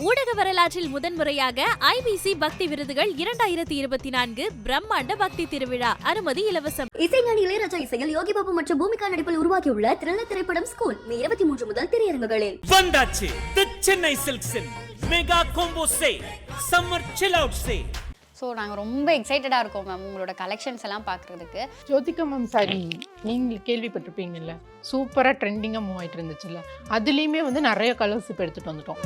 ஊடக வரலாற்றில் முதன்முறையாக ஐபிசி பக்தி விருதுகள் 2024 பிரம்மாண்ட பக்தி திருவிழா. அனுமதி இலவசம். இசைஞானி இளையராஜா இசையில் யோகி பாபு மற்றும் பூமிகா நடிப்பில் உருவாக்கியுள்ள த்ரில்லர் திரைப்படம் ஸ்கூல் மே 23 முதல் திரையரங்குகளில். வந்தாச்சு தி சென்னை சில்க்ஸின் mega combo sale, summer chill out sale. So நாங்கள் ரொம்ப எக்ஸைட்டடாக இருக்கோம் மேம் உங்களோட கலெக்ஷன்ஸ் எல்லாம் பார்க்குறதுக்கு. ஜோதிகா மேம் சாரி நீங்கள் கேள்விப்பட்டிருப்பீங்கல்ல, சூப்பராக ட்ரெண்டிங்காக மூவ் ஆகிட்டு இருந்துச்சுல்ல, அதுலேயுமே வந்து நிறைய கலர்ஸ் இப்போ எடுத்துகிட்டு வந்துட்டோம்.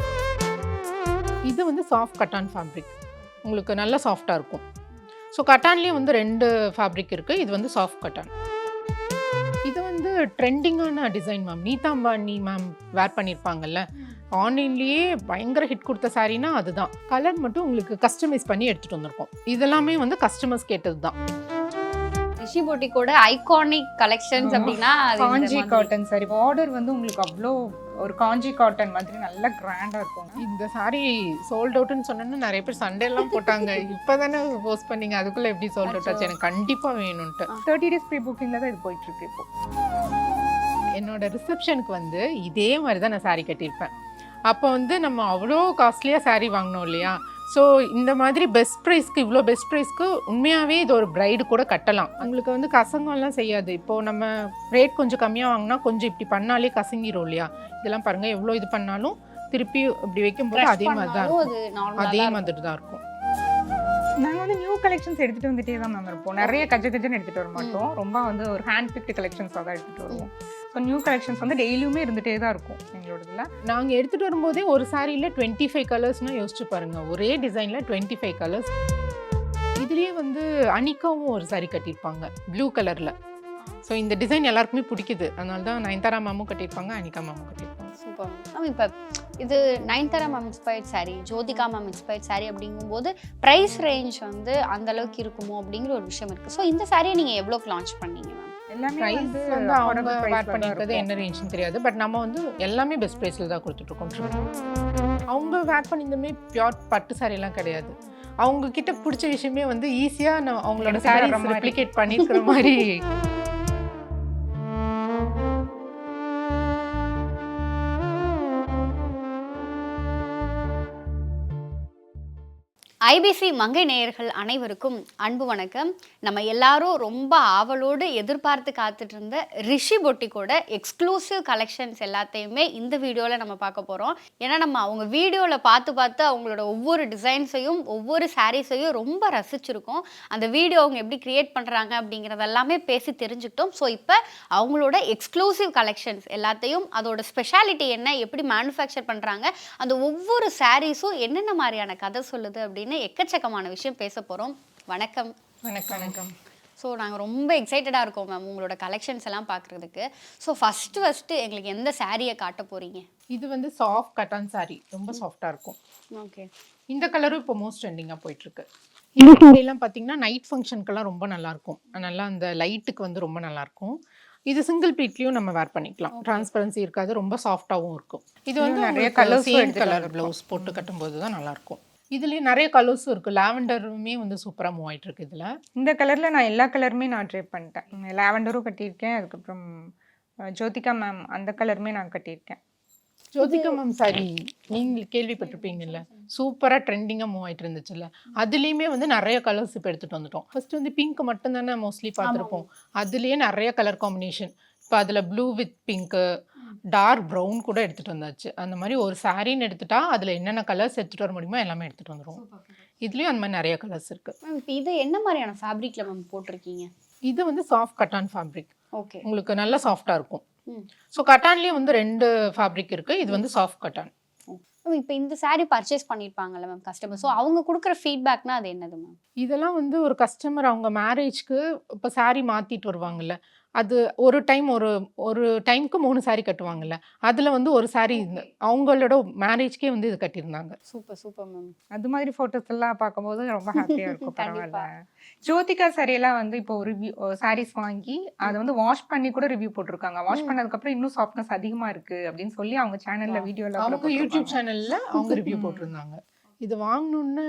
இது வந்து சாஃப்ட் கட்டான் ஃபேப்ரிக், உங்களுக்கு நல்லா சாஃப்டாக இருக்கும். ஸோ கட்டான்லேயும் வந்து 2 ஃபேப்ரிக் இருக்குது. இது வந்து சாஃப்ட் கட்டான். இது வந்து ட்ரெண்டிங்கான டிசைன் மேம். நீதா அம்பானி மேம் வேர் பண்ணியிருப்பாங்கல்ல, ஆன்லைன்லேயே பயங்கர ஹிட் கொடுத்த சாரீனா அதுதான். கலர் மட்டும் உங்களுக்கு கஸ்டமைஸ் பண்ணி எடுத்துகிட்டு வந்திருக்கோம். இதெல்லாமே வந்து கஸ்டமர்ஸ் கேட்டது தான். ரிஷி பொட்டிக்கோட ஐகானிக் கலெக்ஷன்ஸ் அப்படின்னா காஞ்சி காட்டன் சாரி. பார்டர் வந்து உங்களுக்கு அவ்வளோ ஒரு காஞ்சி காட்டன் மாதிரி நல்ல கிராண்டா இருக்கும். இந்த சாரி சோல்ட் அவுட்னு சொன்னோன்னா நிறைய பேர் சண்டே எல்லாம் போட்டாங்க. இப்போதானே போஸ்ட் பண்ணீங்க, அதுக்குள்ள எப்படி சோல்ட் அவுட் ஆச்சு? எனக்கு கண்டிப்பாக வேணும்ன்ட்டு 30 days ப்ரீ புக்கிங்ல தான் இது போயிட்டு இருக்கு. இப்போ என்னோட ரிசப்ஷனுக்கு வந்து இதே மாதிரி தான் நான் சாரி கட்டியிருப்பேன். அப்போ வந்து நம்ம அவ்வளோ காஸ்ட்லியாக சாரீ வாங்கினோம் இல்லையா. ஸோ இந்த மாதிரி பெஸ்ட் ப்ரைஸ்க்கு, இவ்வளோ பெஸ்ட் ப்ரைஸ்க்கு உண்மையாகவே இது ஒரு பிரைடு கூட கட்டலாம். உங்களுக்கு வந்து கசங்கம்லாம் செய்யாது. இப்போது நம்ம ரேட் கொஞ்சம் கம்மியாக வாங்கினா கொஞ்சம் இப்படி பண்ணாலே கசங்கிரும் இல்லையா. இதெல்லாம் பாருங்கள், எவ்வளோ இது பண்ணாலும் திருப்பி இப்படி வைக்கும்போது அதே மாதிரி தான் இருக்கும். அதே மாதிரி தான் இருக்கும். நாங்கள் வந்து நியூ கலெக்ஷன்ஸ் எடுத்துகிட்டு வந்துட்டே தான் மேம் இருப்போம். நிறைய கஜன்னு எடுத்துகிட்டு வர மாட்டோம். ரொம்ப வந்து ஒரு ஹேண்ட் பிக்டு கலெக்ஷன்ஸாக தான் எடுத்துகிட்டு வருவோம். ஸோ நியூ கலெக்ஷன்ஸ் வந்து டெய்லியுமே இருந்துகிட்டே தான் இருக்கும் எங்களோடதுல. நாங்கள் எடுத்துகிட்டு வரும்போதே ஒரு சாரியில் 25 கலர்ஸ்னால் யோசிச்சு பாருங்கள். ஒரே டிசைனில் 25 கலர்ஸ். இதுலேயே வந்து அனிகாவும் ஒரு சாரி கட்டியிருப்பாங்க ப்ளூ கலரில். ஸோ இந்த டிசைன் எல்லாருக்குமே பிடிக்குது. அதனால தான் நயன்தாரா மேமும் கட்டியிருப்பாங்க, அனிகா மேமும் கட்டியிருப்பாங்க. Super ma'am. இப்போ இது Nayanthara ma'am inspired sorry, Jyothika ma'am inspired sorry அப்படிங்கும்போது ப்ரைஸ் ரேஞ்ச் வந்து அந்த அளவுக்கு இருக்குமோ அப்படிங்கிற ஒரு விஷயம் இருக்குது. ஸோ இந்த சாரியை நீங்கள் எவ்வளோக்கு லான்ச் பண்ணீங்க மேம்? எல்லாமே ப்ரைஸ் வந்து அவங்க வேர் பண்ணியிருக்கிறது என்ன ரேஞ்சுன்னு தெரியாது. பட் நம்ம வந்து எல்லாமே பெஸ்ட் ப்ரைஸில் தான் கொடுத்துட்ருக்கோம். அவங்க வேர் பண்ணியிருந்தமே பியூர் பட்டு சாரியெல்லாம் கிடையாது. அவங்க கிட்ட பிடிச்ச விஷயமே வந்து ஈஸியாக நான் அவங்களோட சாரி ரெப்ளிகேட் பண்ணியிருக்கிற மாதிரி. ஐபிசி மங்கை நேயர்கள் அனைவருக்கும் அன்பு வணக்கம். நம்ம எல்லாரும் ரொம்ப ஆவலோடு எதிர்பார்த்து காத்துட்டு இருந்த ரிஷி பொட்டிக்கோட எக்ஸ்க்ளூசிவ் கலெக்ஷன்ஸ் எல்லாத்தையுமே இந்த வீடியோவில் நம்ம பார்க்க போகிறோம். ஏன்னா நம்ம அவங்க வீடியோவில் பார்த்து அவங்களோட ஒவ்வொரு டிசைன்ஸையும் ஒவ்வொரு சாரீஸையும் ரொம்ப ரசிச்சிருக்கோம். அந்த வீடியோ அவங்க எப்படி கிரியேட் பண்ணுறாங்க அப்படிங்கிறதெல்லாமே பேசி தெரிஞ்சுக்கிட்டோம். ஸோ இப்போ அவங்களோட எக்ஸ்க்ளூசிவ் கலெக்ஷன்ஸ் எல்லாத்தையும், அதோட ஸ்பெஷாலிட்டி என்ன, எப்படி மேனுஃபேக்சர் பண்ணுறாங்க, அந்த ஒவ்வொரு சாரீஸும் என்னென்ன மாதிரியான கதை சொல்லுது அப்படின்னு எக்கச்சக்கமான விஷயம் பேச போகிறோம். வணக்கம். வணக்கம். ஸோ நாங்கள் ரொம்ப எக்ஸைட்டடாக இருக்கோம் மேம் உங்களோட கலெக்ஷன்ஸ் எல்லாம் பார்க்குறதுக்கு. ஸோ ஃபஸ்ட்டு எங்களுக்கு எந்த சாரியை காட்ட போகிறீங்க? இது வந்து சாஃப்ட் கட்டான் சாரி, ரொம்ப சாஃப்டாக இருக்கும். ஓகே. இந்த கலரும் இப்போ மோஸ்ட் ட்ரெண்டிங்காக போயிட்டுருக்கு. இந்த சாரியெல்லாம் பார்த்தீங்கன்னா நைட் ஃபங்க்ஷனுக்கெல்லாம் ரொம்ப நல்லாயிருக்கும். நல்லா அந்த லைட்டுக்கு வந்து ரொம்ப நல்லாயிருக்கும். இது சிங்கிள் பீட்லேயும் நம்ம வேர் பண்ணிக்கலாம். டிரான்ஸ்பரன்சி இருக்காது, ரொம்ப சாஃப்டாகவும் இருக்கும். இது வந்து நிறைய கலர், சேம் கலர் ப்ளவுஸ் போட்டு கட்டும்போது தான் நல்லாயிருக்கும். இதுலேயே நிறைய கலர்ஸும் இருக்குது. லாவெண்டருமே வந்து சூப்பராக மூவ் ஆகிட்டு இருக்கு. இதில் இந்த கலரில் நான் எல்லா கலருமே நான் ட்ரை பண்ணிட்டேன். லாவெண்டரும் கட்டியிருக்கேன், அதுக்கப்புறம் ஜோதிகா மேம் அந்த கலருமே நான் கட்டியிருக்கேன். ஜோதிகா மேம் சாரி நீங்கள் கேள்விப்பட்டிருப்பீங்கல்ல, சூப்பராக ட்ரெண்டிங்காக மூவ் ஆகிட்டு இருந்துச்சுல்ல, அதுலேயுமே வந்து நிறைய கலர்ஸ் இப்போ எடுத்துகிட்டு வந்துட்டோம். ஃபர்ஸ்ட் வந்து பிங்க் மட்டும்தானே மோஸ்ட்லி பார்த்துருப்போம். அதுலேயே நிறைய கலர் காம்பினேஷன். இப்போ அதில் blue with pink, dark brown கூட எடுத்துகிட்டு வந்தாச்சு. அந்த மாதிரி ஒரு சாரின்னு எடுத்துட்டா அதில் என்னென்ன கலர்ஸ் எடுத்துகிட்டு வர முடியுமோ எல்லாமே எடுத்துகிட்டு வந்துடுவோம். இதுலேயும் அந்த மாதிரி நிறைய கலர்ஸ் இருக்குது. மேம் இப்போ இது என்ன மாதிரியான ஃபேப்ரிக்கில் மேம் போட்டிருக்கீங்க? இது வந்து சாஃப்ட் கட்டான் ஃபேப்ரிக். ஓகே. உங்களுக்கு நல்லா சாஃப்டாக இருக்கும். ஸோ கட்டான்லேயும் வந்து 2 ஃபேப்ரிக் இருக்குது. இது வந்து சாஃப்ட் கட்டான். இப்போ இந்த சாரீ பர்ச்சேஸ் பண்ணியிருப்பாங்கல்ல மேம் கஸ்டமர், ஸோ அவங்க கொடுக்குற ஃபீட்பேக்னா அது என்னது மேம்? இதெல்லாம் வந்து ஒரு கஸ்டமர் அவங்க மேரேஜ்க்கு இப்போ சாரீ மாற்றிட்டு வருவாங்கல்ல, அது ஒரு டைமுக்கு 3 சாரீ கட்டுவாங்கல்ல, அதில் வந்து ஒரு சாரீ அவங்களோட மேரேஜ்க்கே வந்து இது கட்டியிருந்தாங்க. Super ma'am. அது மாதிரி ஃபோட்டோஸ் எல்லாம் பார்க்கும்போது ரொம்ப ஹாப்பியாக இருக்கும். பரவாயில்ல. ஜோதிகா சாரியெல்லாம் வந்து இப்போ ரிவ்யூ சாரீஸ் வாங்கி அதை வந்து வாஷ் பண்ணி கூட ரிவ்யூ போட்டிருக்காங்க. வாஷ் பண்ணதுக்கப்புறம் இன்னும் சாஃப்ட்னஸ் அதிகமாக இருக்குது அப்படின்னு சொல்லி அவங்க சேனலில் வீடியோவில், அவங்க யூடியூப் சேனலில் அவங்க ரிவ்யூ போட்டிருந்தாங்க. இது வாங்கணுன்னு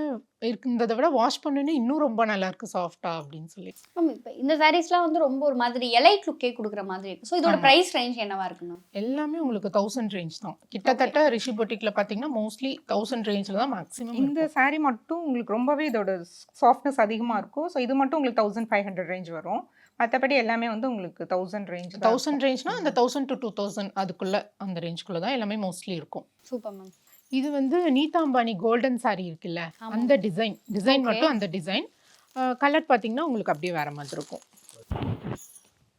இருக்கிறத விட வாஷ் பண்ணோன்னே இன்னும் ரொம்ப நல்லா இருக்கு சாஃப்டா அப்படின்னு சொல்லி. மேம் இப்போ இந்த சாரீஸ்லாம் வந்து ரொம்ப ஒரு மாதிரி எலைட் லுக்கே கொடுக்குற மாதிரி இருக்கு. ஸோ இதோட பிரைஸ் ரேஞ்ச் என்னவா இருக்கு மேம்? எல்லாமே உங்களுக்கு 1000 ரேஞ்ச் தான். கிட்டத்தட்ட ரிஷி பொட்டிக்ல பாத்தீங்கன்னா மோஸ்ட்லி 1000 ரேஞ்சில் தான் மேக்ஸிமம். இந்த saree மட்டும் உங்களுக்கு ரொம்பவே இதோட சாஃப்ட்னஸ் அதிகமாக இருக்கும். ஸோ இது மட்டும் உங்களுக்கு 1500 ரேஞ்ச் வரும். மற்றபடி எல்லாமே வந்து உங்களுக்கு 1000 ரேஞ்ச் 1000 ரேஞ்ச்னா அந்த 1000 to 2000 அதுக்குள்ள அந்த ரேஞ்சுக்குள்ள தான் எல்லாமே மோஸ்ட்லி இருக்கும். Super ma'am. இது வந்து நீதா அம்பானி கோல்டன் saree இருக்குல்ல, அந்த டிசைன் மட்டும் அந்த டிசைன். கலர் பார்த்தீங்கன்னா உங்களுக்கு அப்படியே வேற மாதிரி இருக்கும்.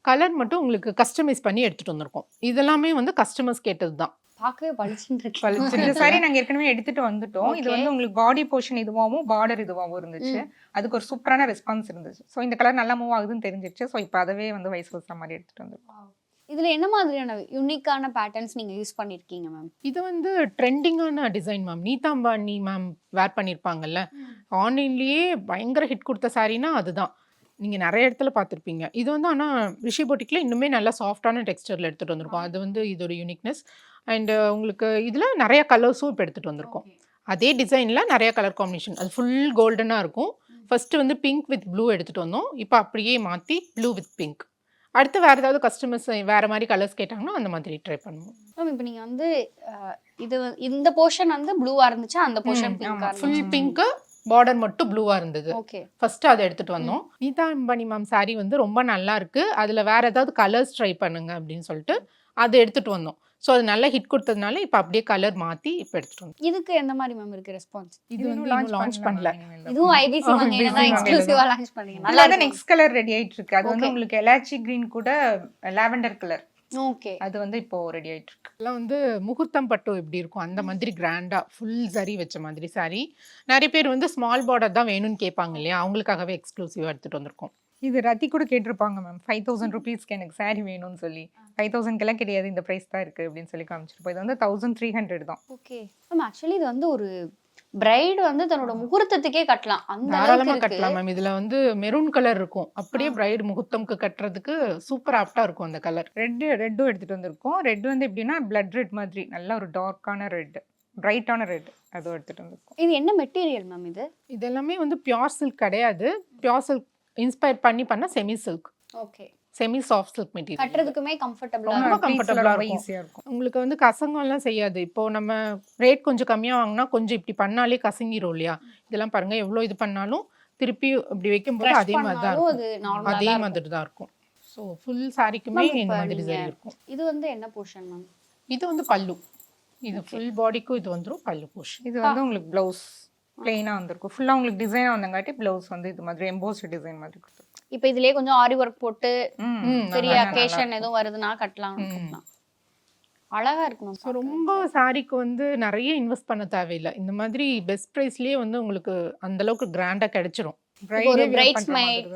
கலர் மட்டும் உங்களுக்கு கஸ்டமைஸ் பண்ணி எடுத்துட்டு வந்திருக்கோம். இதெல்லாமே வந்து கஸ்டமர்ஸ் கேட்டது தான். பார்க்கவே பளிச்சுன்னு இருக்கு. இந்த saree நாங்க ஏற்கனவே எடுத்துட்டு வந்துட்டோம். இது வந்து உங்களுக்கு பாடி போர்ஷன் இதுவாகவும் பார்டர் இதுவாகவும் இருந்துச்சு. அதுக்கு ஒரு சூப்பரான ரெஸ்பான்ஸ் இருந்துச்சு. ஸோ இந்த கலர் நல்லா மூவ் ஆகுதுன்னு தெரிஞ்சிருச்சு. ஸோ இப்போ அதவே வந்து வைஸ் வர்சா மாதிரி எடுத்துட்டு வந்திருக்கோம். இதுல என்ன மாதிரியான யூனிக்கான பேட்டர்ன்ஸ் நீங்க யூஸ் பண்ணிருக்கீங்க மேம்? இது வந்து ட்ரெண்டிங்கான டிசைன் மேம். நீதா அம்பானி மேம் வேர் பண்ணியிருப்பாங்கல்ல, ஆன்லைன்லேயே பயங்கர ஹிட் கொடுத்த சாரீனா அதுதான். நீங்கள் நிறைய இடத்துல பார்த்துருப்பீங்க. இது வந்து ஆனால் ரிஷி பொட்டிக்கில் இன்னுமே நல்லா சாஃப்டான டெக்ஸ்டரில் எடுத்துகிட்டு வந்திருக்கோம். அது வந்து இதோட யூனிக்னஸ். அண்ட் உங்களுக்கு இதில் நிறைய கலர்ஸும் இப்போ எடுத்துகிட்டு வந்திருக்கோம். அதே டிசைனில் நிறைய கலர் காம்பினேஷன். அது ஃபுல் கோல்டனாக இருக்கும். ஃபர்ஸ்ட் வந்து பிங்க் வித் ப்ளூ எடுத்துகிட்டு வந்தோம். இப்போ அப்படியே மாற்றி ப்ளூ வித் பிங்க். அடுத்து வேறு ஏதாவது கஸ்டமர்ஸ் வேறு மாதிரி கலர்ஸ் கேட்டாங்கன்னா அந்த மாதிரி ட்ரை பண்ணுவோம். மேம் இப்போ நீங்கள் வந்து இது இந்த போர்ஷன் வந்து ப்ளூவாக இருந்துச்சு, அந்த போர்ஷன் பிங்காக ஃபுல் பிங்க்கு, பார்டர் மட்டும் ப்ளூவாக இருந்தது. ஓகே. ஃபர்ஸ்ட் அதை எடுத்துகிட்டு வந்தோம். நீதா அம்பானி மேம் saree வந்து ரொம்ப நல்லா இருக்குது, அதில் வேறு ஏதாவது கலர்ஸ் ட்ரை பண்ணுங்க அப்படின்னு சொல்லிட்டு அதை எடுத்துகிட்டு வந்தோம். ஸோ அது நல்லா ஹிட் கொடுத்ததுனால இப்போ அப்படியே கலர் மாற்றி இப்போ எடுத்துகிட்டு வந்தோம். இதுக்கு எந்த மாதிரி மேம் இருக்கு ரெஸ்பான்ஸ்? இது வந்து லான்ச் பண்ணல. இதுவும் ஐபிசி மங்கையில தான் எக்ஸ்க்ளூசிவா லான்ச் பண்ணீங்க. நல்லா தான் நெக்ஸ்ட் கலர் ரெடி ஆயிட்டு இருக்கு. அது வந்து உங்களுக்கு எலாச்சி கிரீன் கூட லாவெண்டர் கலர். ஓகே. அது வந்து இப்போ ரெடி ஆயிட்டு இருக்கு. எல்லாம் வந்து முகூர்த்தம் பட்டு எப்படி இருக்கும் அந்த மாதிரி கிராண்டா ஃபுல் சரி வச்ச மாதிரி saree. நிறைய பேர் வந்து ஸ்மால் பார்டர் தான் வேணும்னு கேட்பாங்க இல்லையா, அவங்களுக்காகவே எக்ஸ்க்ளூசிவாக எடுத்துகிட்டு வந்திருக்கோம். இது ரத்தி கூட கேட்டிருப்பாங்க மேம், 5000 ருபீஸ்க்கு எனக்கு saree வேணும்னு சொல்லி. 5000க்கெல்லாம் கிடையாது, இந்த ப்ரைஸ் தான் இருக்குது அப்படின்னு சொல்லி காமிச்சிருப்போம். இது வந்து 1300 தான். Okay ma'am. ஆக்சுவலி இது வந்து ஒரு பிரைட் வந்து தன்னோட முகூர்த்தத்துக்கே கட்டலாம், அந்த அளவுக்கு தாராளமாக இருக்கு. கட்டலாம் மேம். இதில் வந்து மெரூன் கலர் இருக்கும், அப்படியே பிரைட் முகூர்த்தம்க்கு கட்டுறதுக்கு சூப்பர் ஆப்டாக இருக்கும் அந்த கலர். ரெட்டும் எடுத்துகிட்டு வந்திருக்கோம். ரெட் வந்து எப்படின்னா பிளட் ரெட் மாதிரி நல்ல ஒரு டார்க்கான ரெட், பிரைட்டான ரெட், அதுவும் எடுத்துகிட்டு வந்திருக்கோம். இது என்ன மெட்டீரியல் மேம்? இது இது எல்லாமே வந்து பியோர் சில்க் கிடையாது. பியோர் சில்க் இன்ஸ்பயர் பண்ண semi silk, okay. Semi soft silk material. கட்டுறதுக்குமே கம்ஃபர்டபுளா ரொம்ப இருக்கும். கம்ஃபர்டபுளாக இருக்கும். ஈஸியாக இருக்கும். உங்களுக்கு வந்து கசங்கம்லாம் செய்யாது. இப்போ நம்ம ரேட் கொஞ்சம் கம்மியாக வாங்கினா கொஞ்சம் இப்படி பண்ணாலே கசங்கிரும் இல்லையா. இதெல்லாம் பாருங்க, எவ்வளோ இது பண்ணாலும் திருப்பி இப்படி வைக்கும்போது Brush அதே மாதிரி தான் பண்ணாலும் இருக்கும். அது நார்மலா அதே தான் மாதிரி தான் இருக்கும். ஸோ ஃபுல் சாரிக்குமே மேம், இந்த இப்ப மாதிரி நீங்க- சரி இருக்கும். இது வந்து என்ன போர்ஷன் மேம்? இது வந்து பல்லு. இது ஃபுல் பாடிக்கும் இது வந்துடும் பல்லு போர்ஷன். இது வந்து உங்களுக்கு ப்ளவுஸ் பிளெயினாக வந்திருக்கும். ஃபுல்லாக உங்களுக்கு டிசைனாக வந்தங்காட்டி ப்ளவுஸ் வந்து இது மாதிரி எம்போஸ்ட் டிசைன் மாதிரி கொடுத்துருக்கும். இப்போ இதுலயே கொஞ்சம் ஆரி ஒர்க் போட்டு பெரிய நல்லா அக்கேஷன் எதுவும் வருதுன்னா கட்டலாம். அழகா இருக்கணும். ஸோ ரொம்ப சாரிக்கு வந்து நிறைய இன்வெஸ்ட் பண்ண தேவையில்லை. இந்த மாதிரி பெஸ்ட் ப்ரைஸ்லேயே வந்து உங்களுக்கு அந்த அளவுக்கு கிராண்டாக கிடைச்சிரும். ஒரு bridesmaid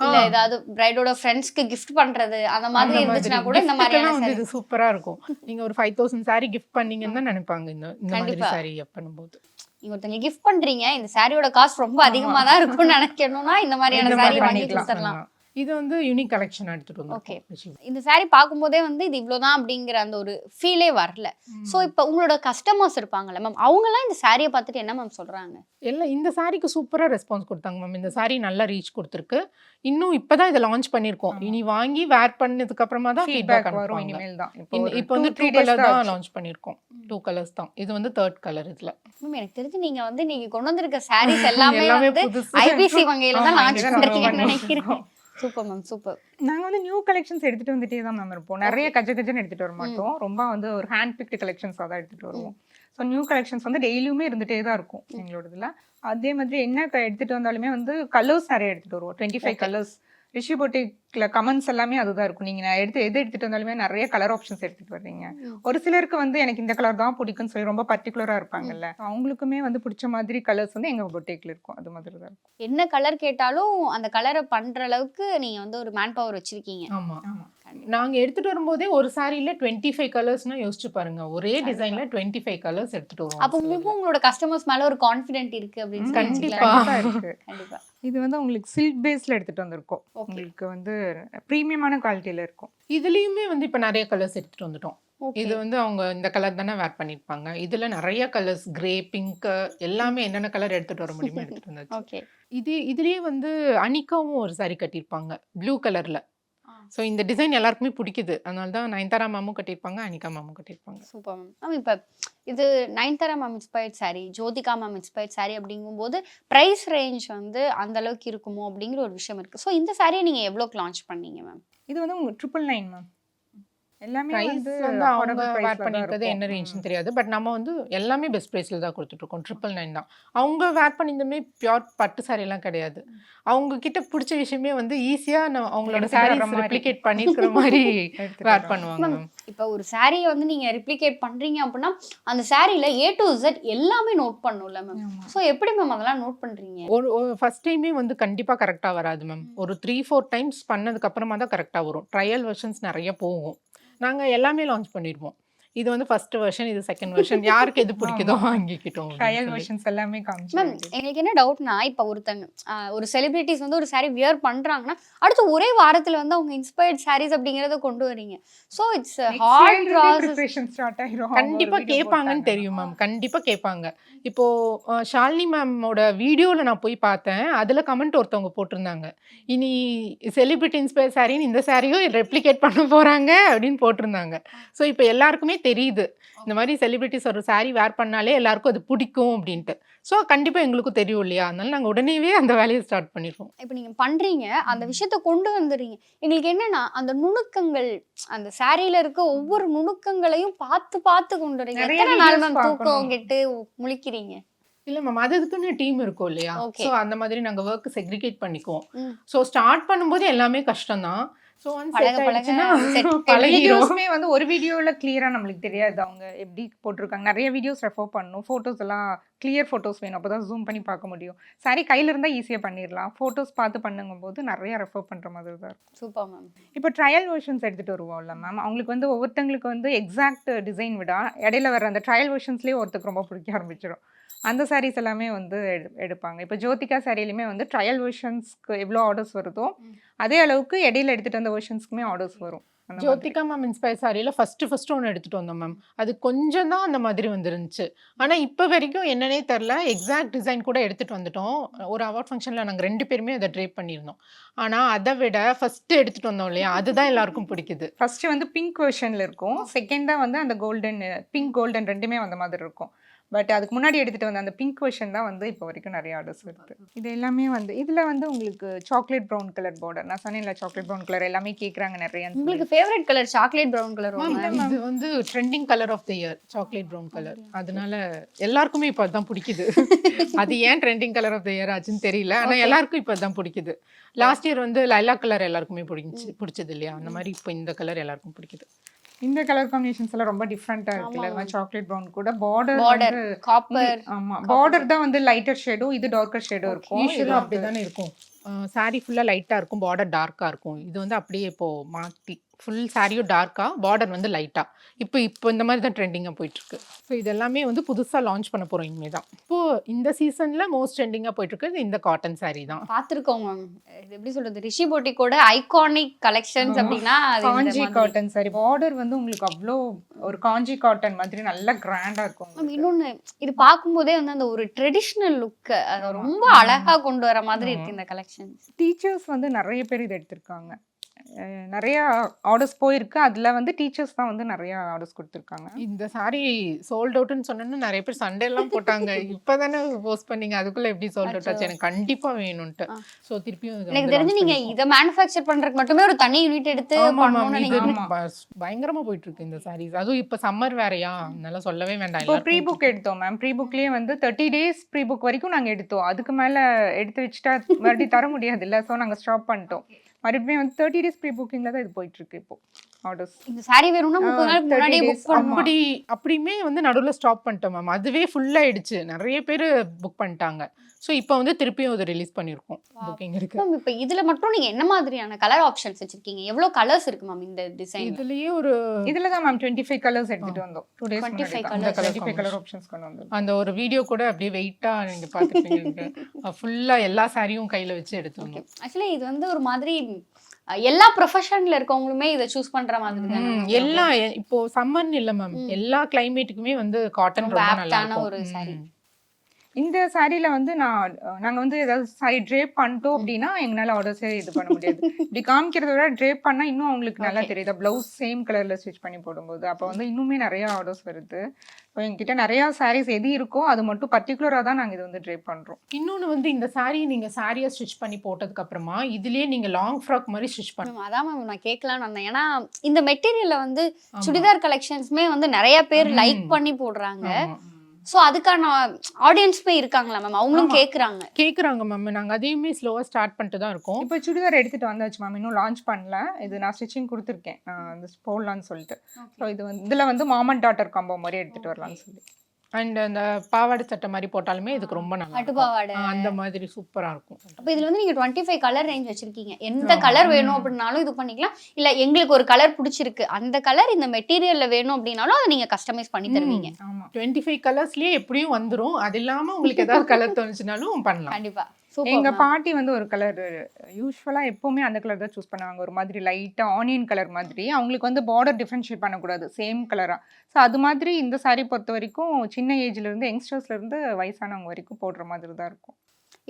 இல்ல ஏதாவது பிரைடோட ஃப்ரெண்ட்ஸ்க்கு gift பண்றது அந்த மாதிரி இருந்துச்சுன்னா கூட இந்த மாதிரியான வந்து இது சூப்பரா இருக்கும். நீங்க ஒரு 5000 saree gift பண்ணீங்கன்னு தான் நினைப்பாங்க இந்த மாதிரி saree பண்ணும்போது. நீங்க ஒருத்தங்க gift பண்றீங்க, இந்த சாரியோட காஸ்ட் ரொம்ப அதிகமா தான் இருக்கும்னு நினைக்கணும்னா இந்த மாதிரியான சாரி வாங்கி கொடுத்துடலாம். இது வந்து யூனிக் கலெக்ஷன் எடுத்துட்டு ஓகே. வந்தோம். இந்த சாரி பார்க்கும்போதே வந்து இது இவ்வளவுதான் அப்படிங்கிற அந்த ஒரு ஃபீலே வரல. சோ இப்போ உங்களோட கஸ்டமர்ஸ் இருப்பாங்கல்ல மேம், அவங்கலாம் இந்த சாரியை பார்த்துட்டு என்ன மேம் சொல்றாங்க? எல்லாம் இந்த சாரிக்கு சூப்பரா ரெஸ்பான்ஸ் கொடுத்தாங்க மேம். இந்த சாரி நல்லா ரீச் கொடுத்துருக்கு. இன்னும் இப்பதான் இதை லான்ச் பண்ணிருக்கோம். இனி வாங்கி வேர் பண்ணதுக்கு அப்புறமா தான் ஃபீட்பேக் வரும். இனிமேல் தான் இப்போ வந்து 2 கலர் தான் லான்ச் பண்ணிருக்கோம். 2 கலர்ஸ் தான். இது வந்து 3rd கலர். இதுல மேம் எனக்கு தெரிஞ்சு நீங்க வந்து நீங்க கொண்டு வந்திருக்க சாரீஸ் எல்லாமே எல்லாமே வந்து புதுசு. ஐபிசி வங்கையில தான் ஆமா, லான்ச் இதுதான் பண்றீங்கன்னு நம்ம நினைக்கிறேன். Super ma'am, super. நாங்கள் வந்து நியூ கலெக்ஷன்ஸ் எடுத்துகிட்டு வந்துட்டே தான் மேம் இருப்போம். நிறைய கஜன்னு எடுத்துகிட்டு வர மாட்டோம். ரொம்ப வந்து ஒரு ஹேண்ட் பிக்டு கலெக்ஷன்ஸாக தான் எடுத்துகிட்டு வருவோம். ஸோ நியூ கலெக்ஷன்ஸ் வந்து டெய்லியுமே இருந்துகிட்டே தான் இருக்கும் எங்களோட இதில். அதே மாதிரி என்ன எடுத்துகிட்டு வந்தாலுமே வந்து கலர்ஸ் நிறைய எடுத்துகிட்டு வருவோம். 25 கலர்ஸ். ரிஷி பொட்டிக்ல கமெண்ட்ஸ் எல்லாமே அதுதான் இருக்கும். நீங்கள் நான் எடுத்துகிட்டு வந்தாலுமே நிறைய கலர் ஆப்ஷன்ஸ் எடுத்துகிட்டு வர்றீங்க. ஒரு சிலருக்கு வந்து எனக்கு இந்த கலர் தான் பிடிக்கும்னு சொல்லி ரொம்ப பர்டிகுலராக இருப்பாங்கல்ல, அவங்களுக்குமே வந்து பிடிச்ச மாதிரி கலர்ஸ் வந்து எங்கள் பொட்டிக்ல இருக்கும். அது மாதிரி தான் இருக்கும். என்ன கலர் கேட்டாலும் அந்த கலரை பண்ற அளவுக்கு நீங்க வந்து ஒரு மேன் பவர் வச்சிருக்கீங்க. ஆமா. நாங்க எடுத்துட்டு வரும்போதே ஒரு சாரியில 25 கலர்ஸ்னா யோசிச்சு பாருங்க. ஒரே டிசைன்ல 25 கலர்ஸ் எடுத்துட்டு வருவோம். அப்ப உங்களுக்கும் உங்களோட கஸ்டமர்ஸ் மேல ஒரு கான்ஃபிடென்ட் இருக்கு அப்படின்னு கண்டிப்பா. இருக்கு. கண்டிப்பா. இது வந்து உங்களுக்கு சில்க் பேஸ்ல எடுத்துட்டு வந்திருக்கோம். உங்களுக்கு வந்து பிரீமியமான குவாலிட்டியில இருக்கும். இதுலயுமே வந்து இப்ப நிறைய கலர்ஸ் எடுத்துட்டு வந்துட்டோம். இது வந்து அவங்க இந்த கலர் தானே வேர் பண்ணிருப்பாங்க. இதுல நிறைய கலர்ஸ் கிரே, பிங்க் எல்லாமே என்னென்ன கலர் எடுத்துட்டு வர முடியுமோ எடுத்துட்டு வந்தாச்சு. ஓகே. இதுலயே வந்து அனிகாவும் ஒரு saree கட்டியிருப்பாங்க ப்ளூ கலர்ல. ஸோ இந்த டிசைன் எல்லாருக்குமே பிடிக்குது. அதனால தான் நயன்தாரா மேமும் கட்டியிருப்பாங்க, அனிகா மேமும் கட்டியிருப்பாங்க. Super ma'am. மேம் இப்போ இது Nayanthara ma'am inspired saree, Jyothika ma'am inspired saree அப்படிங்கும்போது ப்ரைஸ் ரேஞ்ச் வந்து அந்த அளவுக்கு இருக்குமோ அப்படிங்கிற ஒரு விஷயம் இருக்கு. ஸோ இந்த சாரியை நீங்க எவ்வளோக்கு லான்ச் பண்ணீங்க மேம்? இது வந்து 999 மேம். எல்லாமே பிரைஸ் வந்து வந்து அவங்க affordable வேர் priceல தான் பண்ணிருக்கிறது என்ன இருக்கும். ரேஞ்சுன்னு தெரியாது. பட் நம்ம வந்து எல்லாமே பெஸ்ட் ப்ரைஸ்ல தான் கொடுத்துட்டு இருக்கோம். 999 தான். அவங்க வேர் பண்ணியிருந்தமே பியூர் பட்டு saree எல்லாம் கிடையாது. அவங்க கிட்ட பிடிச்ச விஷயமே வந்து ஈஸியா அவங்களோட எடுத்துட்டு வர்ற சாரீஸ் மாதிரி. ரெப்ளிகேட் பண்ணிருக்கிற மாதிரி எடுத்துட்டு வேர் வர்றாங்க. பண்ணுவாங்க மேம் மேம். இப்போ ஒரு சாரியை வந்து நீங்க ரிப்ளிகேட் பண்றீங்க அப்படின்னா அந்த சாரியில A to Z எல்லாமே நோட் பண்ணும்ல மேம். ஆமா. ஸோ எப்படி மேம் அதெல்லாம் நோட் பண்றீங்க? ஒரு ஃபர்ஸ்ட் டைமே வந்து கண்டிப்பா கரெக்டா வராது மேம். ஒரு 3-4 டைம்ஸ் பண்ணதுக்கு அப்புறமா தான் கரெக்டா வரும். ட்ரையல் வெர்ஷன்ஸ் நிறைய போகும். நாங்க எல்லாமே லான்ச் பண்ணிருவோம். இது வந்து ஃபர்ஸ்ட் வெர்ஷன், இது செகண்ட் வெர்ஷன். யாருக்கு எது பிடிக்குதோ வாங்கிக்கிட்டோம் அப்படின்னு ட்ரையல் சொல்லி. வெர்ஷன்ஸ் எல்லாமே மேம் காமிச்சிருக்கேன். எங்களுக்கு என்ன டவுட்னா இப்போ ஒருத்தங்க ஒரு செலிபிரிட்டிஸ் வந்து ஒரு saree வியர் பண்றாங்கன்னா அடுத்து ஒரே வாரத்துல வந்து அவங்க இன்ஸ்பயர்ட் sarees அப்படிங்கறத கொண்டு வரீங்க. So it's hard process. Preparation start ஆயிரும். கண்டிப்பா கேட்பாங்கன்னு தெரியும் மேம். கண்டிப்பா கேட்பாங்க. இப்போ ஷாலினி மேமோட வீடியோல நான் போய் பார்த்தேன். அதுல கமெண்ட் ஒருத்தவங்க போட்டிருந்தாங்க. இனி செலிபிரிட்டி இன்ஸ்பயர் சாரின்னு இந்த சாரியும் ரெப்ளிகேட் பண்ண போறாங்க அப்படின்னு போட்டிருந்தாங்க. ஸோ இப்போ எல்லாருக்குமே தெரியுது. இந்த மாதிரி செலிபிரிட்டிஸ் ஒரு saree வேர் பண்ணாலே எல்லாருக்கும் அது பிடிக்கும் அப்படின்ட்டு. ஸோ கண்டிப்பா எங்களுக்கும் தெரியும் இல்லையா? அதனால நாங்க உடனேவே அந்த வேலையை ஸ்டார்ட் பண்ணிடுவோம். இப்போ நீங்க பண்றீங்க அந்த விஷயத்த கொண்டு வந்துடுறீங்க. எங்களுக்கு என்னன்னா அந்த நுணுக்கங்கள் அந்த சாரியில இருக்க ஒவ்வொரு நுணுக்கங்களையும் பார்த்து பார்த்து கொண்டு வரீங்க. நிறைய எத்தனை நாள் videos மேம் தூக்கம் பார்க்கணும். கெட்டு முழிக்கிறீங்க? இல்ல மேம், அதுக்குன்னு டீம் இருக்கும் இல்லையா? Okay. ஸோ அந்த மாதிரி நாங்க ஒர்க் செக்ரிகேட் பண்ணிக்குவோம். ம். ஸோ ஸ்டார்ட் பண்ணும்போது எல்லாமே கஷ்டம் தான். ஸோ ஒன்ஸ் பழக செட் பழக ஆயிடுச்சுன்னா set. பழகிரும். வீடியோஸ்மே வந்து ஒரு வீடியோல கிளியரா நம்மளுக்கு தெரியாது அவங்க எப்படி போட்டிருக்காங்க. நிறைய வீடியோஸ் ரெஃபர் பண்ணணும். ஃபோட்டோஸ் எல்லாம் கிளியர் ஃபோட்டோஸ் வேணும். அப்பதான் ஜூம் பண்ணி பார்க்க முடியும். சாரி கையில இருந்தா ஈஸியா பண்ணிடலாம். ஃபோட்டோஸ் பார்த்து பண்ணுங்கும் போது நிறைய ரெஃபர் பண்ற மாதிரி தான் இருக்கும். Super ma'am. இப்போ ட்ரையல் வெர்ஷன்ஸ் எடுத்துட்டு வருவோம்ல மேம், அவங்களுக்கு வந்து ஒவ்வொருத்தங்களுக்கு வந்து எக்ஸாக்ட் டிசைன் விட இடையில வர அந்த ட்ரையல் வெர்ஷன்ஸ்லேயே ஒருத்தருக்கு ரொம்ப பிடிக்க ஆரம்பிச்சிடும். அந்த சாரீஸ் எல்லாமே வந்து எடுப்பாங்க. இப்போ ஜோதிகா சாரிலையுமே வந்து ட்ரையல் வெர்ஷன்ஸ்க்கு எவ்வளோ ஆர்டர்ஸ் வருதோ அதே அளவுக்கு இடையில எடுத்துட்டு வந்த வெர்ஷன்ஸ்க்குமே ஆர்டர்ஸ் வரும். அந்த மாதிரி. ஜோதிகா மேம் இன்ஸ்பயர் சாரியில் ஃபர்ஸ்ட் ஒன்று எடுத்துகிட்டு வந்தோம் மேம். அது கொஞ்சம் தான் அந்த மாதிரி வந்துருந்துச்சு. ஆனால் இப்போ வரைக்கும் என்னன்னே தெரில, எக்ஸாக்ட் டிசைன் கூட எடுத்துகிட்டு வந்துட்டோம். ஒரு அவார்ட் ஃபங்க்ஷனில் நாங்கள் 2 பேருமே அதை ட்ரேப் பண்ணியிருந்தோம். ஆனால் அதை விட ஃபஸ்ட்டு எடுத்துகிட்டு வந்தோம் இல்லையா, அதுதான் எல்லாருக்கும் பிடிக்குது. ஃபர்ஸ்ட் வந்து பிங்க் வெர்ஷன்ல இருக்கும். செகண்டா வந்து அந்த கோல்டன், பிங்க் கோல்டன் ரெண்டுமே வந்த மாதிரி இருக்கும். பட் அதுக்கு முன்னாடி எடுத்துட்டு வந்த அந்த பிங்க் வெர்ஷன் தான் வந்து இப்போ வரைக்கும் நிறைய ஆர்டர்ஸ் வருது. இது எல்லாமே வந்து இதுல வந்து உங்களுக்கு சாக்லேட் ப்ரௌன் கலர் பார்டர், நான் சொன்னேன்ல சாக்லேட் ப்ரௌன் கலர் எல்லாமே கேக்குறாங்க நிறைய. உங்களுக்கு favourite colour chocolate brown colour இது வந்து trending colour of the year chocolate brown colour. அதனால எல்லாருக்குமே இப்போ அதுதான் பிடிக்குது. அது ஏன் trending colour of the year ஆச்சுன்னு தெரியல, ஆனால் எல்லாருக்கும் இப்போ அதுதான் பிடிக்குது. லாஸ்ட் இயர் வந்து லைலா கலர் எல்லாருக்குமே பிடிச்சது இல்லையா, அந்த மாதிரி இப்போ இந்த கலர் எல்லாருக்கும் பிடிக்குது. இந்த கலர் காம்பினேஷன்ஸ் எல்லாம் ரொம்ப டிஃப்ரெண்டா இருக்குல்ல. ஆமா. சாக்லேட் ப்ரௌன் கூட பார்டர் பார்டர் காப்பர். ஆமா பார்டர் தான் வந்து லைட்டர் ஷேடும் இது டார்க்கர் ஷேடும் இருக்கும். யூஸ்வலாக அப்படி தானே இருக்கும். சாரீ ஃபுல்லாக லைட்டாக இருக்கும், பார்டர் டார்க்காக இருக்கும். இது வந்து அப்படியே இப்போது மாற்றி ஃபுல் சாரியும் டார்க்காக, பார்டர் வந்து லைட்டாக இப்போ இந்த மாதிரி தான் ட்ரெண்டிங்காக போயிட்டுருக்கு. ஸோ இது எல்லாமே வந்து புதுசாக லான்ச் பண்ண போகிறோம் இனிமேல் தான். இப்போது இந்த சீசனில் மோஸ்ட் ட்ரெண்டிங்காக போயிட்டுருக்கு இந்த காட்டன் சாரீ தான். பார்த்துருக்கோம் மேம். இது எப்படி சொல்றது, ரிஷி போட்டிக்கோட ஐகானிக் கலெக்ஷன்ஸ் அப்படின்னா அது இந்த காஞ்சி மாதிரி. காட்டன் சாரி பார்டர் வந்து உங்களுக்கு அவ்வளோ ஒரு காஞ்சி காட்டன் மாதிரி நல்ல கிராண்டா இருக்கும். மேம் இன்னொன்னு இது பார்க்கும்போதே வந்து அந்த ஒரு ட்ரெடிஷ்னல் லுக் அது ரொம்ப அழகா கொண்டு வர மாதிரி இருக்கு இந்த கலெக்ஷன்ஸ். டீச்சர்ஸ் வந்து நிறைய பேர் இதை எடுத்திருக்காங்க. நிறைய ஆர்டர்ஸ் போயிருக்கு. அதுல வந்து டீச்சர்ஸ் தான் வந்து நிறைய ஆர்டர்ஸ் கொடுத்துருக்காங்க. இந்த சாரி சோல்ட் அவுட்னு சொன்னோன்னு நிறைய பேர் சண்டே எல்லாம் போட்டாங்க. இப்போதானே போஸ்ட் பண்ணீங்க, அதுக்குள்ள எப்படி சோல்ட் அவுட் ஆச்சு, எனக்கு கண்டிப்பா வேணும்ட்டு. ஸோ திருப்பியும் இதை எனக்கு வந்து தெரிஞ்சு launch நீங்க பண்ணிருக்கோம். இதை மேனுஃபேக்சர் பண்றதுக்கு மட்டுமே ஒரு தனி யூனிட் எடுத்து ஆமா மேம், பண்ணணும்னு இது நினைக்கிறேன். பயங்கரமா போயிட்டு இருக்கு இந்த சாரீஸ். அதுவும் இப்ப சம்மர் வேறயா, அதனால சொல்லவே வேண்டாம். இப்போ ப்ரீ எல்லாருக்கும் புக் எடுத்தோம் மேம். ப்ரீ புக்லயே வந்து 30 days ப்ரீ புக் வரைக்கும் நாங்க எடுத்தோம். அதுக்கு மேல எடுத்து வச்சுட்டா மறுபடியும் தர முடியாது இல்ல. ஸோ நாங்க ஸ்டாப் பண்ணிட்டோம். மறுபடியும் வந்து 30 days ப்ரீ புக்கிங்ல தான் இது போயிட்டு இருக்கு இப்போ ஆர்டர்ஸ். இந்த சாரி வேணும்னா 30 நாள் 30 முன்னாடியே days. புக் பண்ணணும். அப்படியுமே வந்து நடுவில் ஸ்டாப் பண்ணிட்டோம் மேம். அதுவே ஃபுல் ஆயிடுச்சு, நிறைய பேர் புக் பண்ணிட்டாங்க. ஸோ இப்போ வந்து திருப்பியும் அதை ரிலீஸ் பண்ணியிருக்கோம். புக்கிங் இருக்கு. மேம் இப்போ இதுல மட்டும் நீங்க என்ன மாதிரியான கலர் ஆப்ஷன்ஸ் வச்சிருக்கீங்க? எவ்வளவு கலர்ஸ் இருக்கு மேம் இந்த டிசைன்? இதுலயே ஒரு இதுல தான் மேம் 25 கலர்ஸ் எடுத்துட்டு வந்தோம். 2 days 25 முன்னாடி colours. 25 கலர் ஆப்ஷன்ஸ் கொண்டு வந்தோம். அந்த ஒரு வீடியோ கூட அப்படியே வெயிட்டா நீங்க பாத்துருப்பீங்க. ஃபுல்லா எல்லா சாரியும் கையில வச்சு எடுத்துருந்தோம். ஆக்சுவலி இது வந்து ஒரு மாதிரி எல்லா ப்ரொஃபஷன்ல இருக்கவங்களுமே இதை சூஸ் பண்ற மாதிரி தானே எல்லாம் இப்போ சம்மர்னு இல்ல மேம், எல்லா கிளைமேட்டுக்குமே வந்து காட்டன் ரொம்ப நல்லா ஆப்டான ஒரு இருக்கும். saree. இந்த சாரியில வந்து நாங்க வந்து ஏதாவது சாரி ட்ரேப் பண்ணிட்டோம் அப்படின்னா எங்களால ஆர்டர்ஸே இது பண்ண முடியாது. இப்படி காமிக்கிறத விட ட்ரேப் பண்ணா இன்னும் அவங்களுக்கு நல்லா தெரியுது. பிளவுஸ் சேம் கலர்ல ஸ்டிச் பண்ணி போடும்போது அப்போ வந்து இன்னுமே நிறைய ஆர்டர்ஸ் வருது. இப்போ எங்ககிட்ட நிறைய சாரீஸ் எது இருக்கோ அது மட்டும் பர்டிகுலரா தான் நாங்க இது வந்து ட்ரேப் பண்றோம். இன்னொன்னு வந்து இந்த saree நீங்க சாரியா ஸ்டிச் பண்ணி போட்டதுக்கு அப்புறமா இதுலயே நீங்க லாங் ஃப்ராக் மாதிரி ஸ்டிச் பண்ணலாம். அதான் மேம் நான் கேட்கலாம்னு வந்தேன். ஏன்னா இந்த மெட்டீரியல்ல வந்து சுடிதார் கலெக்ஷன்ஸ்மே வந்து நிறைய பேர் லைக் பண்ணி போடுறாங்க. சோ அதுக்கான ஆடியன்ஸ்மே இருக்காங்களா மேம்? அவங்களும் கேக்குறாங்க மேம். நாங்க அதையுமே ஸ்லோவா ஸ்டார்ட் பண்ணிட்டு தான் இருக்கோம். இப்போ சுடிதார் எடுத்துட்டு வந்தாச்சு மேம். இன்னும் லான்ச் பண்ணல. இது நான் ஸ்டிச்சிங் கொடுத்துருக்கேன் அந்த போடலான்னு சொல்லிட்டு. ஸோ இது வந்து இதுல வந்து மாம் அண்ட் டாட்டர் காம்போ மாதிரி எடுத்துட்டு வரலாம்னு சொல்லி. அண்ட் அந்த பாவாடை சட்டை மாதிரி போட்டாலுமே இதுக்கு ரொம்ப நல்லா பட்டு இருக்கும். பாவாடை. அந்த மாதிரி சூப்பரா இருக்கும். அப்ப இதுல வந்து நீங்க 25 கலர் ரேஞ்ச் வச்சிருக்கீங்க. எந்த கலர் வேணும் அப்படின்னாலும் இது பண்ணிக்கலாம். இல்ல எங்களுக்கு ஒரு கலர் பிடிச்சிருக்கு, அந்த கலர் இந்த மெட்டீரியல்ல வேணும் அப்படின்னாலும் அதை நீங்க கஸ்டமைஸ் பண்ணி தருவீங்க. ஆமா 25 கலர்ஸ்லயே எப்படியும் வந்துரும். அது இல்லாம உங்களுக்கு ஏதாவது கலர் தோணுச்சுனாலும் பண்ணலாம். கண்டிப்பா. எங்க பாட்டி வந்து ஒரு கலர் யூஸ்வலா எப்பவுமே அந்த கலர் தான் சூஸ் பண்ணுவாங்க. ஒரு மாதிரி லைட்டா ஆனியன் கலர் மாதிரி. அவங்களுக்கு வந்து பார்டர் டிஃபரன்ஷியேட் பண்ணக்கூடாது, சேம் கலரா. ஸோ அது மாதிரி இந்த சாரி பொறுத்த வரைக்கும் சின்ன ஏஜ்ல இருந்து யங்ஸ்டர்ஸ்ல இருந்து வயசானவங்க வரைக்கும் போடுற மாதிரி தான் இருக்கும்.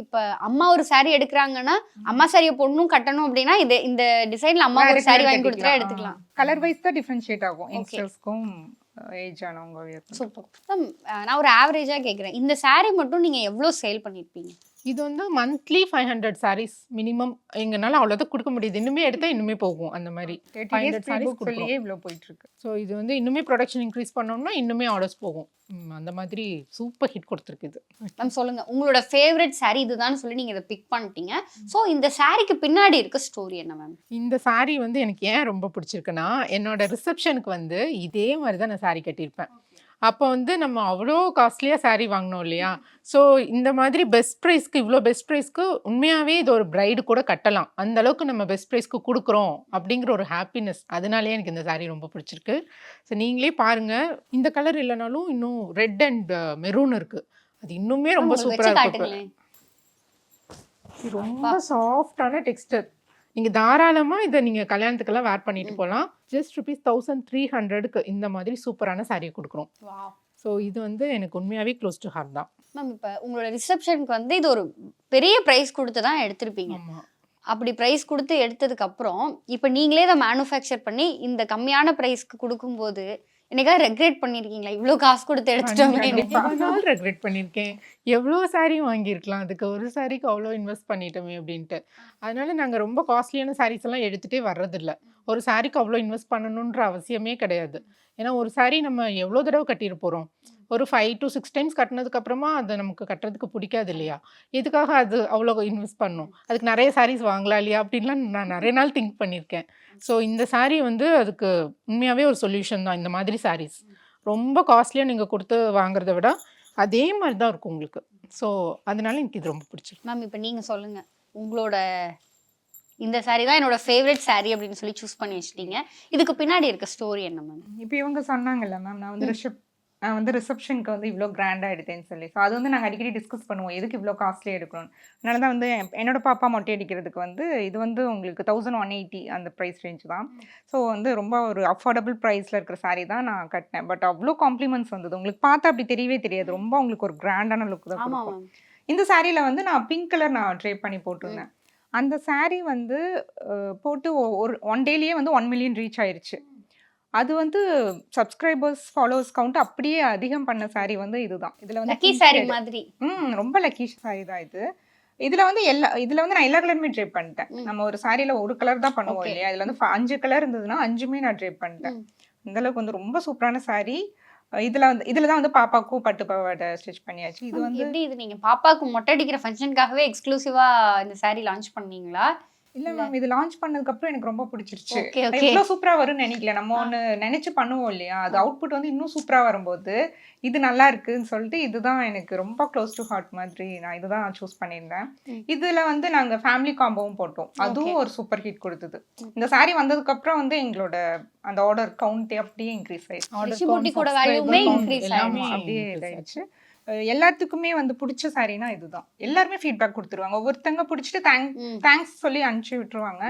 இப்ப அம்மா ஒரு saree எடுக்கிறாங்கன்னா அம்மா சாரியை பொண்ணும் கட்டணும் அப்படின்னா இந்த டிசைன்ல அம்மா ஒரு saree வாங்கி கொடுத்தா எடுத்துக்கலாம். கலர் வைஸ் தான் டிஃபரன்ஷியேட் ஆகும் யங்ஸ்டர்ஸ்க்கும் ஏஜ் ஆனவங்க. சூப்பர். நான் ஒரு ஆவரேஜா கேக்குறேன், இந்த saree மட்டும் நீங்க எவ்வளவு சேல் பண்ணிருப்பீங்க? இது வந்து மந்த்லி 500 sarees மினிமம். எங்கனால அவ்வளோதான் கொடுக்க முடியுது. இன்னுமே எடுத்தா இன்னுமே போகும். அந்த மாதிரி 500 sarees கொடுக்குறோம். இவ்வளோ போயிட்டு இருக்கு. ஸோ இது வந்து இன்னுமே ப்ரொடக்ஷன் இன்க்ரீஸ் பண்ணோம்னா இன்னுமே ஆர்டர்ஸ் போகும். அந்த மாதிரி சூப்பர் ஹிட் கொடுத்துருக்கு இது. மேம் சொல்லுங்க, உங்களோட ஃபேவரட் saree இதுதான் சொல்லி நீங்க இதை பிக் பண்ணிட்டீங்க. ஸோ இந்த சாரிக்கு பின்னாடி இருக்க ஸ்டோரி என்ன மேம்? இந்த saree வந்து எனக்கு ஏன் ரொம்ப பிடிச்சிருக்குன்னா, என்னோட ரிசப்ஷனுக்கு வந்து இதே மாதிரி தான் நான் saree கட்டியிருப்பேன். அப்போ வந்து நம்ம அவ்வளோ காஸ்ட்லியாக saree வாங்கினோம் இல்லையா? ஸோ இந்த மாதிரி பெஸ்ட் ப்ரைஸ்க்கு, இவ்வளோ பெஸ்ட் ப்ரைஸ்க்கு உண்மையாகவே இது ஒரு பிரைடு கூட கட்டலாம். அந்த அளவுக்கு நம்ம பெஸ்ட் ப்ரைஸ்க்கு கொடுக்குறோம் அப்படிங்கிற ஒரு ஹாப்பினஸ். அதனாலேயே எனக்கு இந்த saree ரொம்ப பிடிச்சிருக்கு. ஸோ நீங்களே பாருங்கள், இந்த கலர் இல்லைனாலும் இன்னும் ரெட் அண்ட் மெரூன் இருக்குது. அது இன்னுமே ரொம்ப சூப்பராக இருக்கும். இது ரொம்ப சாஃப்டான டெக்ஸ்டர். நீங்கள் தாராளமாக இதை நீங்கள் கல்யாணத்துக்கெல்லாம் வேர் பண்ணிட்டு போகலாம். ஜஸ்ட் ₹1300க்கு இந்த மாதிரி சூப்பரான saree கொடுக்குறோம். ஸோ இது வந்து எனக்கு உண்மையாகவே க்ளோஸ் டு ஹார்ட் தான் மேம். இப்போ உங்களோட ரிசப்ஷனுக்கு வந்து இது ஒரு பெரிய ப்ரைஸ் கொடுத்து தான் எடுத்திருப்பீங்க. ஆமாம். அப்படி ப்ரைஸ் கொடுத்து எடுத்ததுக்கு அப்புறம் இப்போ நீங்களே இதை மேனுஃபேக்சர் பண்ணி இந்த கம்மியான ப்ரைஸ்க்கு கொடுக்கும்போது என்னைக்காவது ரெக்ரெட் பண்ணியிருக்கீங்களா? இவ்வளோ காசு கொடுத்து எடுத்துட்டோமே. ரெக்ரெட் பண்ணியிருக்கேன். எவ்வளோ saree வாங்கியிருக்கலாம், அதுக்கு ஒரு சாரிக்கு அவ்வளோ இன்வெஸ்ட் பண்ணிட்டோமே அப்படின்ட்டு. அதனால நாங்கள் ரொம்ப காஸ்ட்லியான sarees எல்லாம் எடுத்துகிட்டே வர்றதில்ல. ஒரு சாரிக்கு அவ்வளோ இன்வெஸ்ட் பண்ணணுன்ற அவசியமே கிடையாது. ஏன்னா ஒரு saree நம்ம எவ்வளோ தடவை கட்டிட்டு போகிறோம். ஒரு 5 to 6 டைம்ஸ் கட்டினதுக்கு அப்புறமா அது நமக்கு கட்டுறதுக்கு பிடிக்காது இல்லையா? எதுக்காக அது அவ்வளோ இன்வெஸ்ட் பண்ணணும்? அதுக்கு நிறைய sarees வாங்கலாம் இல்லையா அப்படின்லாம் நான் நிறைய நாள் திங்க் பண்ணியிருக்கேன். ஸோ இந்த saree வந்து அதுக்கு உண்மையாகவே ஒரு சொல்யூஷன் தான். இந்த மாதிரி sarees ரொம்ப காஸ்ட்லியாக நீங்கள் கொடுத்து வாங்குறத விட அதே மாதிரி தான் இருக்கும் உங்களுக்கு. ஸோ அதனால எனக்கு இது ரொம்ப பிடிச்சிருக்கு. மேம் இப்போ நீங்கள் சொல்லுங்கள், உங்களோட இந்த saree தான் என்னோட ஃபேவரட் saree அப்படின்னு சொல்லி சூஸ் பண்ணி வச்சிட்டீங்க. இதுக்கு பின்னாடி இருக்க ஸ்டோரி என்ன மேம்? இப்போ இவங்க சொன்னாங்கல்ல மேம், நான் வந்து ரிசப்ஷனுக்கு வந்து இவ்வளோ கிராண்டாக எடுத்தேன்னு சொல்லி. ஸோ அது வந்து நாங்கள் அடிக்கடி டிஸ்கஸ் பண்ணுவோம், எதுக்கு இவ்வளோ காஸ்ட்லியாக எடுக்கணும். அதனால தான் வந்து என்னோட பாப்பா மொட்டை அடிக்கிறதுக்கு வந்து இது வந்து உங்களுக்கு 1180 அந்த ப்ரைஸ் ரேஞ்ச் தான். ஸோ வந்து ரொம்ப ஒரு அஃபோர்டபுள் ப்ரைஸில் இருக்கிற saree தான் நான் கட்டினேன். பட் அவ்வளோ காம்ப்ளிமெண்ட்ஸ் வந்தது. உங்களுக்கு பார்த்தா அப்படி தெரியவே தெரியாது. ரொம்ப உங்களுக்கு ஒரு கிராண்டான லுக் தான் கொடுக்கும். இந்த சாரியில் வந்து நான் பிங்க் கலர் நான் ட்ரேப் பண்ணி போட்டிருந்தேன். அந்த saree வந்து போட்டு ஒரு 1 டேலேயே வந்து 1 மில்லியன் ரீச் ஆயிருச்சு. அது வந்து சப்ஸ்கிரைபர்ஸ் ஃபாலோவர்ஸ் கவுண்ட் அப்படியே அதிகம் பண்ண saree வந்து இதுதான். இதுல வந்து லக்கி saree மாதிரி. ரொம்ப லக்கி saree தான் இது. இதுல வந்து நான் எல்லா கலருமே ட்ரேப் பண்ணிட்டேன். நம்ம ஒரு சாரியில ஒரு கலர் தான் பண்ணுவோம் இல்லையா? இதுல வந்து 5 கலர் இருந்ததுன்னா 5மே நான் ட்ரேப் பண்ணிட்டேன். இந்த அளவுக்கு வந்து ரொம்ப சூப்பரான saree. இதுலதான் வந்து பாப்பாக்கும் பட்டு பாவாடை ஸ்டிச் பண்ணியாச்சு. இது வந்து எப்படி இது நீங்க பாப்பாக்கு மொட்டை அடிக்கிற ஃபங்க்ஷனுக்காகவே எக்ஸ்க்ளூசிவா இந்த saree லான்ச் பண்ணீங்களா? இல்ல மேம், இது லான்ச் பண்ணதுக்கு அப்புறம் எனக்கு ரொம்ப பிடிச்சிருச்சு. இவ்வளவு சூப்பரா வரும்னு நினைக்கல. நம்ம ஒண்ணு நினைச்சு பண்ணுவோம் இல்லையா? அது அவுட்புட் வந்து இன்னும் சூப்பரா வரும்போது இது நல்லா இருக்குன்னு சொல்லிட்டு இதுதான் எனக்கு ரொம்ப க்ளோஸ் டு ஹார்ட் மாதிரி. நான் இதுதான் சூஸ் பண்ணியிருந்தேன். இதுல வந்து நாங்க ஃபேமிலி காம்போவும் போட்டோம். அதுவும் ஒரு சூப்பர் ஹிட் கொடுத்தது. இந்த saree வந்ததுக்கு அப்புறம் வந்து எங்களோட அந்த ஆர்டர் கவுண்ட் அப்படியே இன்க்ரீஸ் ஆயிடுச்சு. அப்படியே இதாயிடுச்சு. எல்லாத்துக்குமே வந்து பிடிச்ச சாரினா இதுதான். எல்லாருமே ஃபீட்பேக் கொடுத்துருவாங்க. ஒவ்வொருத்தங்க பிடிச்சிட்டு தேங்க்ஸ் சொல்லி அனுப்பிச்சு விட்டுருவாங்க.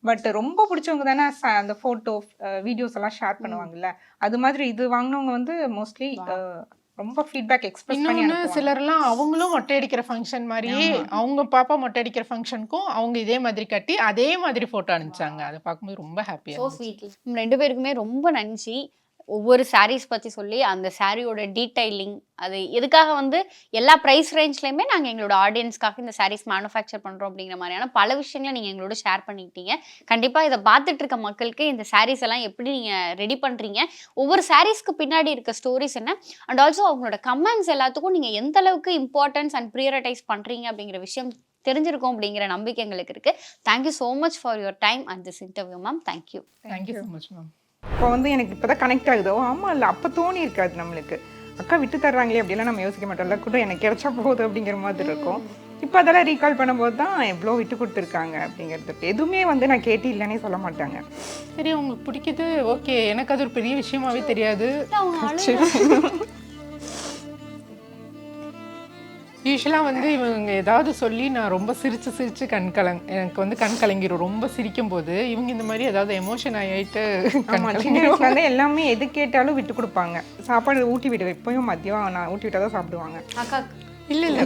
பட் ரொம்ப பிடிச்சவங்க தானே அந்த ஃபோட்டோ வீடியோஸ் எல்லாம் ஷேர் பண்ணுவாங்கல்ல, அது மாதிரி இது வாங்கினவங்க வந்து மோஸ்ட்லி ரொம்ப ஃபீட்பேக் எக்ஸ்பிரஸ் பண்ணி இன்னொன்னு சிலர்லாம் அவங்களும் மொட்டை அடிக்கிற ஃபங்க்ஷன் மாதிரியே அவங்க பாப்பா மொட்டை அடிக்கிற ஃபங்க்ஷனுக்கும் அவங்க இதே மாதிரி கட்டி அதே மாதிரி போட்டோ அனுப்பிச்சாங்க. அதை பார்க்கும்போது ரொம்ப ஹாப்பியா ஸோ ஸ்வீட். ரெண்டு பேருக்குமே ரொம்ப நன்றி. ஒவ்வொரு சாரீஸ் பற்றி சொல்லி அந்த சாரியோட டீடைலிங், அது எதுக்காக வந்து எல்லா ப்ரைஸ் ரேஞ்ச்லையுமே நாங்கள் எங்களோட ஆடியன்ஸ்க்காக இந்த சாரீஸ் மேனுஃபேக்சர் பண்ணுறோம் அப்படிங்கிற மாதிரியான பல விஷயங்களை நீங்கள் எங்களோட ஷேர் பண்ணிக்கிட்டீங்க. கண்டிப்பாக இதை பார்த்துட்டு இருக்க மக்களுக்கு இந்த சாரீஸ் எல்லாம் எப்படி நீங்கள் ரெடி பண்ணுறீங்க, ஒவ்வொரு சாரீஸ்க்கு பின்னாடி இருக்க ஸ்டோரிஸ் என்ன, அண்ட் ஆல்சோ அவங்களோட கமெண்ட்ஸ் எல்லாத்துக்கும் நீங்கள் எந்த அளவுக்கு இம்பார்ட்டன்ஸ் அண்ட் ப்ரியாரிட்டைஸ் பண்ணுறீங்க அப்படிங்கிற விஷயம் தெரிஞ்சிருக்கும் அப்படிங்கிற நம்பிக்கை எங்களுக்கு இருக்குது. Thank you so much for your time and this interview ma'am. Thank you. Thank you so much ma'am. இப்போ வந்து எனக்கு இப்போதான் கனெக்ட் ஆகுதோ, ஆமா இல்லை அப்போ தோணி இருக்காது நம்மளுக்கு, அக்கா விட்டு தர்றாங்களே அப்படிலாம் நம்ம யோசிக்க மாட்டோம்ல, கூட எனக்கு கிடைச்சா போகுது அப்படிங்கிற மாதிரி இருக்கும். இப்போ அதெல்லாம் ரீகால் பண்ணும்போது தான் எவ்வளோ விட்டு கொடுத்துருக்காங்க அப்படிங்கிறது. எதுவுமே வந்து நான் கேட்டு இல்லைன்னே சொல்ல மாட்டாங்க. சரி உங்களுக்கு பிடிக்குது ஓகே, எனக்கு அது ஒரு பெரிய விஷயமாவே தெரியாது. யூஸ்வலாக வந்து இவங்க ஏதாவது சொல்லி நான் ரொம்ப சிரிச்சு எனக்கு வந்து கண் கலங்கிடும். ரொம்ப சிரிக்கும் போது இவங்க இந்த மாதிரி ஏதாவது எமோஷன் ஆகிட்டு சின்ன வயசுல வந்து எல்லாமே எது கேட்டாலும் விட்டு கொடுப்பாங்க. சாப்பாடு ஊட்டி விடுவேன், இப்போயும் மதியம் நான் ஊட்டி விட்டால் தான் சாப்பிடுவாங்க. அக்கா இல்லை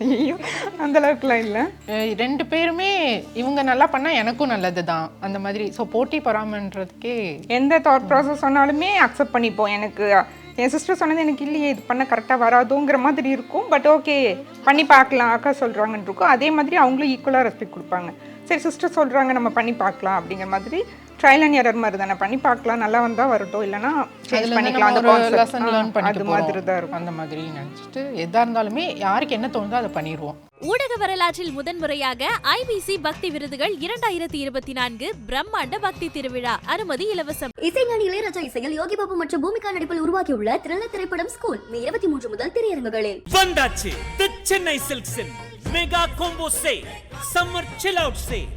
ஐயோ அந்த அளவுக்குலாம் இல்லை. ரெண்டு பேருமே இவங்க நல்லா பண்ணால் எனக்கும் நல்லது தான் அந்த மாதிரி. ஸோ போட்டி பொறாமன்றதுக்கே எந்த தாட் ப்ராசஸ் சொன்னாலுமே அக்செப்ட் பண்ணிப்போம். எனக்கு என் சிஸ்டர் சொன்னது எனக்கு இல்லையே இது பண்ண கரெக்டாக வராதோங்கிற மாதிரி இருக்கும். பட் ஓகே பண்ணி பார்க்கலாம் அக்கா சொல்கிறாங்கன்னு இருக்கும். அதே மாதிரி அவங்களும் ஈக்குவலாக ரெஸ்பெக்ட் கொடுப்பாங்க. சரி சிஸ்டர் சொல்கிறாங்க நம்ம பண்ணி பார்க்கலாம் அப்படிங்கிற மாதிரி ட்ரையல் அண்ட் எரர் மாதிரி தானே, பண்ணி பார்க்கலாம், நல்லா வந்தால் வரட்டும், இல்லைன்னா சேஞ்ச் பண்ணிக்கலாம். அந்த லெசன் லேர்ன் அது மாதிரி பண்ணிட்டு தான் இருக்கும். அந்த மாதிரி நினச்சிட்டு எதாக இருந்தாலுமே யாருக்கு என்ன தோணுதோ அதை பண்ணிடுவோம். ஊடக வரலாற்றில் முதன்முறையாக IBC பக்தி விருதுகள் 2024 பிரம்மாண்ட பக்தி திருவிழா. அனுமதி இலவசம். இசைஞானி இளையராஜா இசையில் யோகி பாபு மற்றும் பூமிகா நடிப்பில் உருவாக்கியுள்ள த்ரில்லர் திரைப்படம் ஸ்கூல் மே 23 முதல் திரையரங்குகளில். வந்தாச்சு தி சென்னை சில்க்ஸின் mega combo sale, summer chill out sale.